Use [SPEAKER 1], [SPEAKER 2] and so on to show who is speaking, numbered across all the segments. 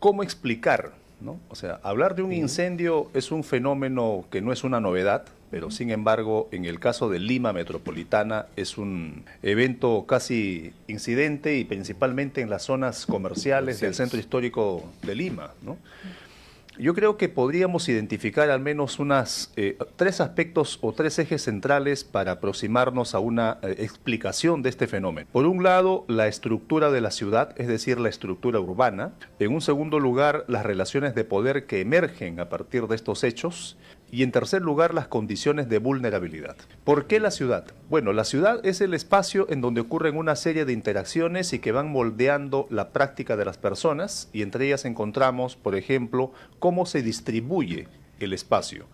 [SPEAKER 1] ¿Cómo explicar, ¿no? O sea, hablar de un incendio es un fenómeno que no es una novedad, pero sin embargo, en el caso de Lima Metropolitana es un evento casi incidente y principalmente en las zonas comerciales del centro histórico de Lima, ¿no? Yo creo que podríamos identificar al menos tres aspectos o tres ejes centrales para aproximarnos a una explicación de este fenómeno. Por un lado, la estructura de la ciudad, es decir, la estructura urbana. En un segundo lugar, las relaciones de poder que emergen a partir de estos hechos. Y en tercer lugar, las condiciones de vulnerabilidad. ¿Por qué la ciudad? Bueno, la ciudad es el espacio en donde ocurren una serie de interacciones y que van moldeando la práctica de las personas, y entre ellas encontramos, por ejemplo, cómo se distribuye el espacio.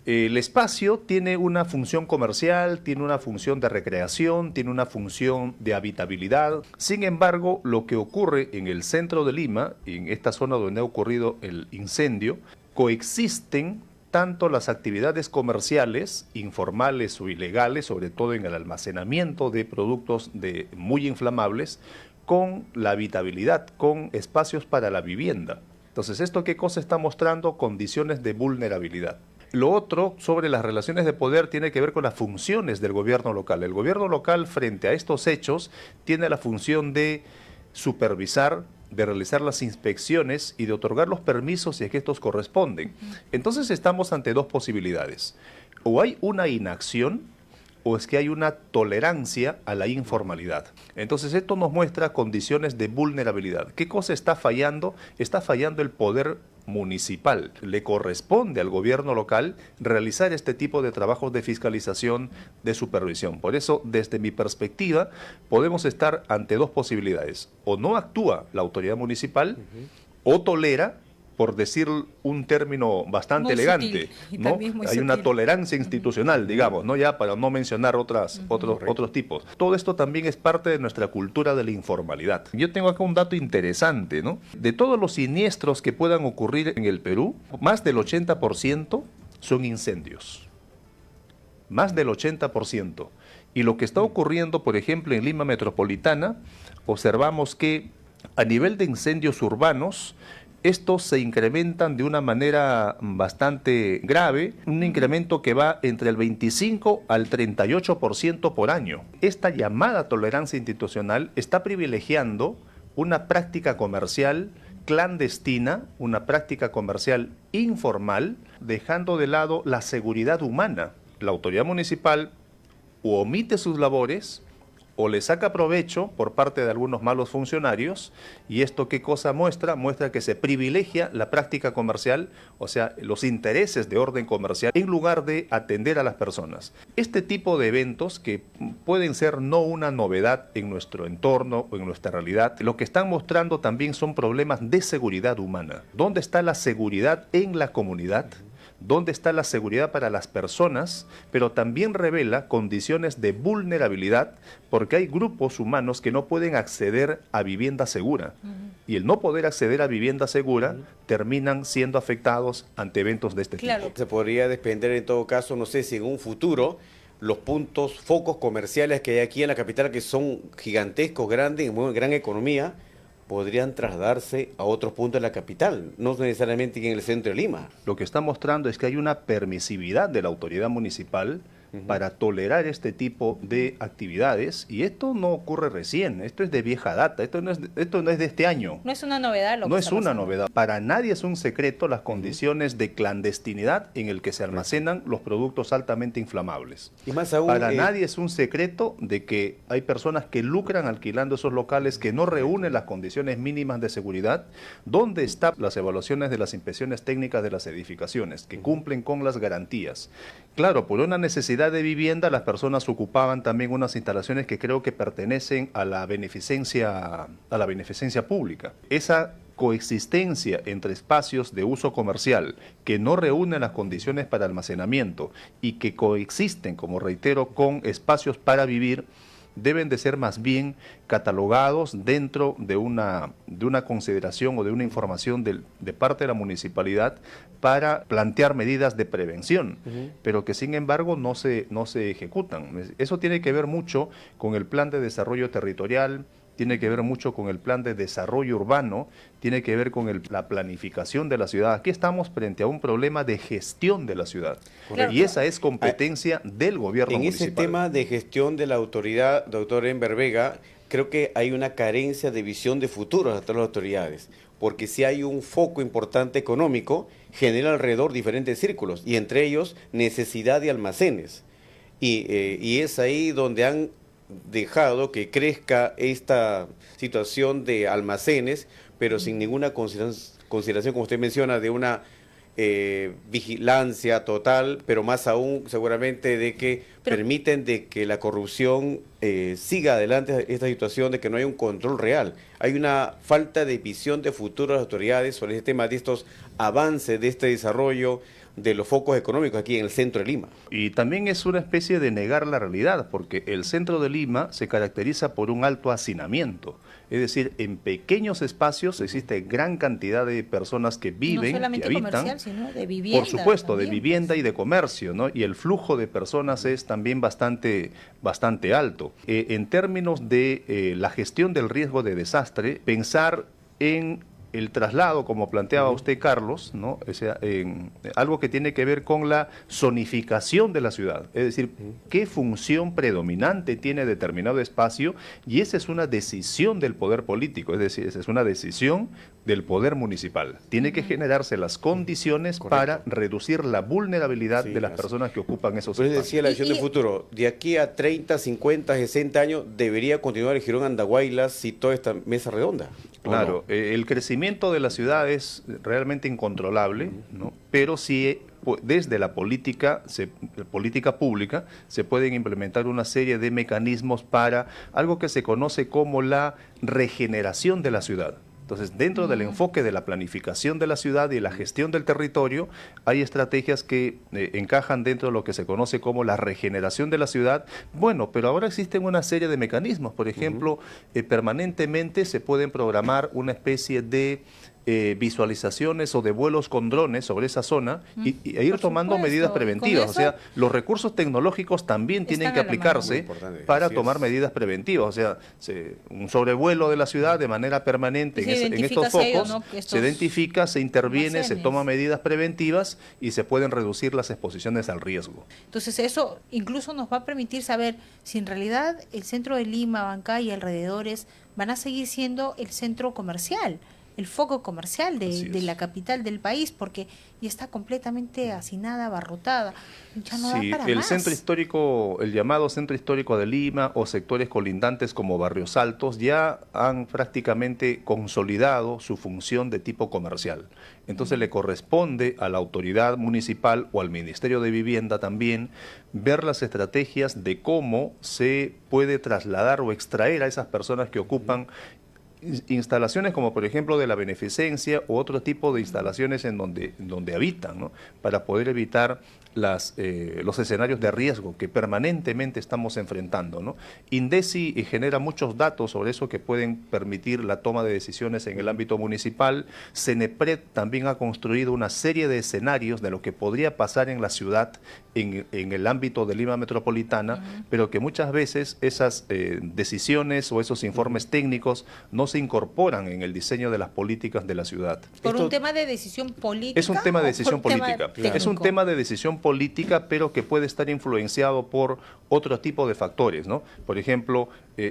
[SPEAKER 1] El espacio tiene una función comercial, tiene una función de recreación, tiene una función de habitabilidad. Sin embargo, lo que ocurre en el centro de Lima, en esta zona donde ha ocurrido el incendio, coexisten tanto las actividades comerciales, informales o ilegales, sobre todo en el almacenamiento de productos muy inflamables, con la habitabilidad, con espacios para la vivienda. Entonces, ¿esto qué cosa está mostrando? Condiciones de vulnerabilidad. Lo otro, sobre las relaciones de poder, tiene que ver con las funciones del gobierno local. El gobierno local, frente a estos hechos, tiene la función de supervisar, de realizar las inspecciones y de otorgar los permisos si es que estos corresponden. Entonces estamos ante dos posibilidades. O hay una inacción o es que hay una tolerancia a la informalidad. Entonces esto nos muestra condiciones de vulnerabilidad. ¿Qué cosa está fallando? Está fallando el poder municipal. Le corresponde al gobierno local realizar este tipo de trabajos de fiscalización, de supervisión. Por eso, desde mi perspectiva, podemos estar ante dos posibilidades. O no actúa la autoridad municipal, o tolera, por decir un término bastante
[SPEAKER 2] muy
[SPEAKER 1] elegante,
[SPEAKER 2] sutil,
[SPEAKER 1] ¿no? Hay una tolerancia institucional, digamos, ¿no? Ya para no mencionar otros tipos. Todo esto también es parte de nuestra cultura de la informalidad. Yo tengo acá un dato interesante, ¿no? De todos los siniestros que puedan ocurrir en el Perú, más del 80% son incendios. Más del 80%. Y lo que está ocurriendo, por ejemplo, en Lima Metropolitana, observamos que a nivel de incendios urbanos, estos se incrementan de una manera bastante grave, un incremento que va entre el 25 al 38% por año. Esta llamada tolerancia institucional está privilegiando una práctica comercial clandestina, una práctica comercial informal, dejando de lado la seguridad humana. La autoridad municipal o omite sus labores o le saca provecho por parte de algunos malos funcionarios, y esto ¿qué cosa muestra? Muestra que se privilegia la práctica comercial, o sea, los intereses de orden comercial, en lugar de atender a las personas. Este tipo de eventos, que pueden ser no una novedad en nuestro entorno o en nuestra realidad, lo que están mostrando también son problemas de seguridad humana. ¿Dónde está la seguridad en la comunidad? ¿Dónde está la seguridad para las personas? Pero también revela condiciones de vulnerabilidad, porque hay grupos humanos que no pueden acceder a vivienda segura. Y el no poder acceder a vivienda segura terminan siendo afectados ante eventos de este tipo.
[SPEAKER 3] Se podría desprender en todo caso, no sé si en un futuro, los focos comerciales que hay aquí en la capital, que son gigantescos, grandes, en muy gran economía, podrían trasladarse a otros puntos de la capital, no necesariamente en el centro de Lima.
[SPEAKER 1] Lo que está mostrando es que hay una permisividad de la autoridad municipal para tolerar este tipo de actividades, y esto no ocurre recién, esto es de vieja data, esto no es de este año.
[SPEAKER 2] No es una novedad lo que
[SPEAKER 1] No
[SPEAKER 2] está
[SPEAKER 1] es una
[SPEAKER 2] pasando.
[SPEAKER 1] novedad. Para nadie es un secreto las condiciones de clandestinidad en el que se almacenan los productos altamente inflamables.
[SPEAKER 3] Y más aún,
[SPEAKER 1] para nadie es un secreto de que hay personas que lucran alquilando esos locales que no reúnen las condiciones mínimas de seguridad. ¿Dónde están las evaluaciones de las inspecciones técnicas de las edificaciones que cumplen con las garantías? Claro, por una necesidad de vivienda, las personas ocupaban también unas instalaciones que creo que pertenecen a la beneficencia pública. Esa coexistencia entre espacios de uso comercial que no reúnen las condiciones para almacenamiento y que coexisten, como reitero, con espacios para vivir, deben de ser más bien catalogados dentro de una consideración o de una información de parte de la municipalidad para plantear medidas de prevención, pero que sin embargo no se ejecutan. Eso tiene que ver mucho con el plan de desarrollo territorial, tiene que ver mucho con el plan de desarrollo urbano, tiene que ver con la planificación de la ciudad. Aquí estamos frente a un problema de gestión de la ciudad.
[SPEAKER 3] Correcto.
[SPEAKER 1] Y esa es competencia del gobierno municipal.
[SPEAKER 3] En ese tema de gestión de la autoridad, doctor Enver Vega, creo que hay una carencia de visión de futuro de todas las autoridades, porque si hay un foco importante económico, genera alrededor diferentes círculos, y entre ellos necesidad de almacenes. Y es ahí donde han dejado que crezca esta situación de almacenes, pero sin ninguna consideración, como usted menciona, de una vigilancia total, pero más aún seguramente de que permiten de que la corrupción siga adelante esta situación de que no hay un control real. Hay una falta de visión de futuro de las autoridades sobre este tema de estos avances, de este desarrollo de los focos económicos aquí en el centro de Lima.
[SPEAKER 1] Y también es una especie de negar la realidad, porque el centro de Lima se caracteriza por un alto hacinamiento. Es decir, en pequeños espacios existe gran cantidad de personas que viven,
[SPEAKER 2] no solamente
[SPEAKER 1] que habitan,
[SPEAKER 2] comercial, sino de vivienda.
[SPEAKER 1] por supuesto,
[SPEAKER 2] también,
[SPEAKER 1] de vivienda
[SPEAKER 2] pues.
[SPEAKER 1] y de comercio, ¿no? Y el flujo de personas es también bastante alto. En términos de la gestión del riesgo de desastre, pensar en el traslado, como planteaba usted, Carlos, ¿no? O sea, algo que tiene que ver con la zonificación de la ciudad, es decir, qué función predominante tiene determinado espacio, y esa es una decisión del poder político, es decir, esa es una decisión del poder municipal. Tiene que generarse las condiciones para reducir la vulnerabilidad de las personas que ocupan esos espacios.
[SPEAKER 3] Entonces decía la visión de futuro, de aquí a 30, 50, 60 años debería continuar el Girón Andahuaylas si toda esta mesa redonda.
[SPEAKER 1] Claro, el crecimiento de la ciudad es realmente incontrolable, ¿no? Pero sí desde la política pública se pueden implementar una serie de mecanismos para algo que se conoce como la regeneración de la ciudad. Entonces, dentro del enfoque de la planificación de la ciudad y la gestión del territorio, hay estrategias que encajan dentro de lo que se conoce como la regeneración de la ciudad. Bueno, pero ahora existen una serie de mecanismos. Por ejemplo, permanentemente se pueden programar una especie de visualizaciones o de vuelos con drones sobre esa zona e ir tomando medidas preventivas. O sea, los recursos tecnológicos también tienen que aplicarse para tomar medidas preventivas. O sea, un sobrevuelo de la ciudad de manera permanente en estos focos, se identifica, se interviene, se toman medidas preventivas y se pueden reducir las exposiciones al riesgo.
[SPEAKER 2] Entonces eso incluso nos va a permitir saber si en realidad el centro de Lima, Bancay y alrededores van a seguir siendo el centro comercial, el foco comercial de la capital del país, porque ya está completamente hacinada, abarrotada. Ya no da para
[SPEAKER 1] el
[SPEAKER 2] más.
[SPEAKER 1] Centro histórico, el llamado Centro Histórico de Lima o sectores colindantes como Barrios Altos ya han prácticamente consolidado su función de tipo comercial. Entonces le corresponde a la autoridad municipal o al Ministerio de Vivienda también ver las estrategias de cómo se puede trasladar o extraer a esas personas que ocupan instalaciones como por ejemplo de la beneficencia u otro tipo de instalaciones en donde habitan, ¿no? Para poder evitar los escenarios de riesgo que permanentemente estamos enfrentando, ¿no? INDECI genera muchos datos sobre eso que pueden permitir la toma de decisiones en el ámbito municipal. CENEPRED también ha construido una serie de escenarios de lo que podría pasar en la ciudad en el ámbito de Lima metropolitana, pero que muchas veces esas decisiones o esos informes técnicos no se incorporan en el diseño de las políticas de la ciudad.
[SPEAKER 2] ¿Por un tema de decisión política?
[SPEAKER 1] Es un tema de decisión política. Es un tema de decisión política, pero que puede estar influenciado por otro tipo de factores, ¿no? Por ejemplo,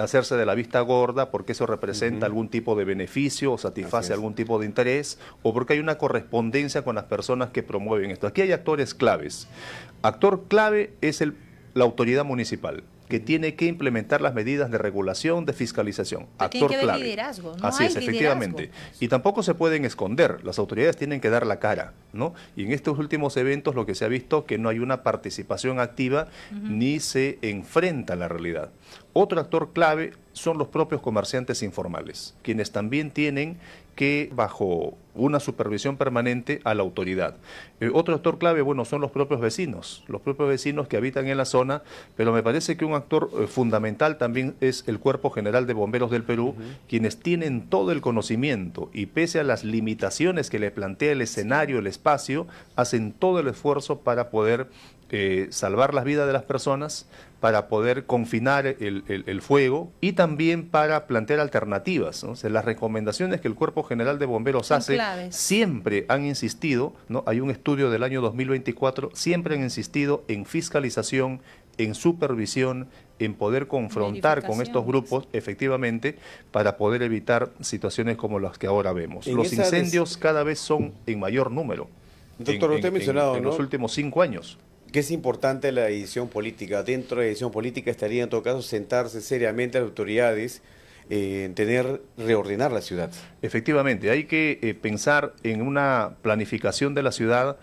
[SPEAKER 1] hacerse de la vista gorda porque eso representa algún tipo de beneficio o satisface algún tipo de interés, o porque hay una correspondencia con las personas que promueven esto. Aquí hay actores claves. Actor clave es la autoridad municipal, que tiene que implementar las medidas de regulación, de fiscalización. Actor clave.
[SPEAKER 2] Liderazgo, no
[SPEAKER 1] Así es, efectivamente. Y tampoco se pueden esconder, las autoridades tienen que dar la cara, ¿no? Y en estos últimos eventos lo que se ha visto que no hay una participación activa ni se enfrenta a la realidad. Otro actor clave son los propios comerciantes informales, quienes también tienen que, bajo una supervisión permanente, a la autoridad. Otro actor clave, bueno, son los propios vecinos que habitan en la zona, pero me parece que un actor fundamental también es el Cuerpo General de Bomberos del Perú, quienes tienen todo el conocimiento y pese a las limitaciones que le plantea el escenario, el espacio, hacen todo el esfuerzo para poder salvar las vidas de las personas, para poder confinar el fuego y también para plantear alternativas, ¿no? O sea, las recomendaciones que el Cuerpo General de Bomberos
[SPEAKER 2] Son
[SPEAKER 1] hace
[SPEAKER 2] claves.
[SPEAKER 1] siempre han insistido, ¿no? Hay un estudio del año 2024, siempre han insistido en fiscalización, en supervisión, en poder confrontar con estos grupos, efectivamente, para poder evitar situaciones como las que ahora vemos. Los incendios cada vez son en mayor número.
[SPEAKER 3] Doctor, usted ha mencionado,
[SPEAKER 1] en
[SPEAKER 3] ¿no?,
[SPEAKER 1] los últimos 5 años.
[SPEAKER 3] que es importante la decisión política. Dentro de la decisión política estaría en todo caso sentarse seriamente las autoridades en reordenar la ciudad.
[SPEAKER 1] Efectivamente, hay que pensar en una planificación de la ciudad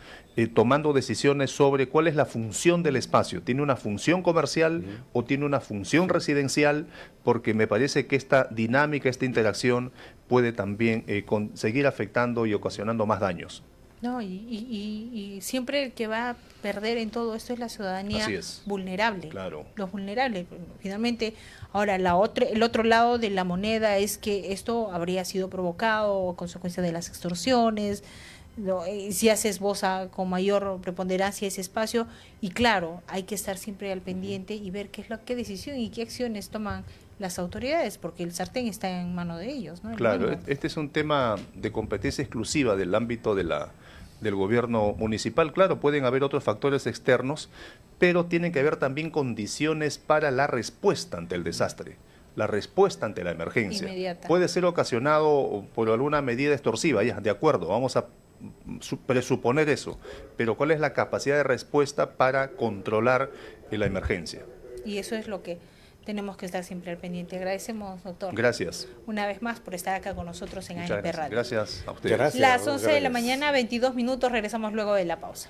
[SPEAKER 1] tomando decisiones sobre cuál es la función del espacio. ¿Tiene una función comercial o tiene una función residencial? Porque me parece que esta dinámica, esta interacción puede también seguir afectando y ocasionando más daños.
[SPEAKER 2] No, y siempre el que va a perder en todo esto es la ciudadanía vulnerable.
[SPEAKER 1] Claro.
[SPEAKER 2] Los vulnerables. Finalmente, ahora el otro lado de la moneda es que esto habría sido provocado a consecuencia de las extorsiones, si haces vos con mayor preponderancia ese espacio, y claro, hay que estar siempre al pendiente y ver qué decisión y qué acciones toman las autoridades, porque el sartén está en mano de ellos, ¿no?
[SPEAKER 1] Claro, este es un tema de competencia exclusiva del ámbito del gobierno municipal. Claro, pueden haber otros factores externos, pero tienen que haber también condiciones para la respuesta ante el desastre, la respuesta ante la emergencia.
[SPEAKER 2] Inmediata.
[SPEAKER 1] Puede ser ocasionado por alguna medida extorsiva, ya, de acuerdo, vamos a presuponer eso, pero ¿cuál es la capacidad de respuesta para controlar la emergencia?
[SPEAKER 2] Y eso es lo que tenemos que estar siempre al pendiente. Agradecemos, doctor.
[SPEAKER 1] Gracias.
[SPEAKER 2] Una vez más por estar acá con nosotros en
[SPEAKER 1] Muchas
[SPEAKER 2] ANP Radio.
[SPEAKER 1] Gracias a ustedes.
[SPEAKER 3] Gracias.
[SPEAKER 2] Las 11 de la mañana, 22 minutos, regresamos luego de la pausa.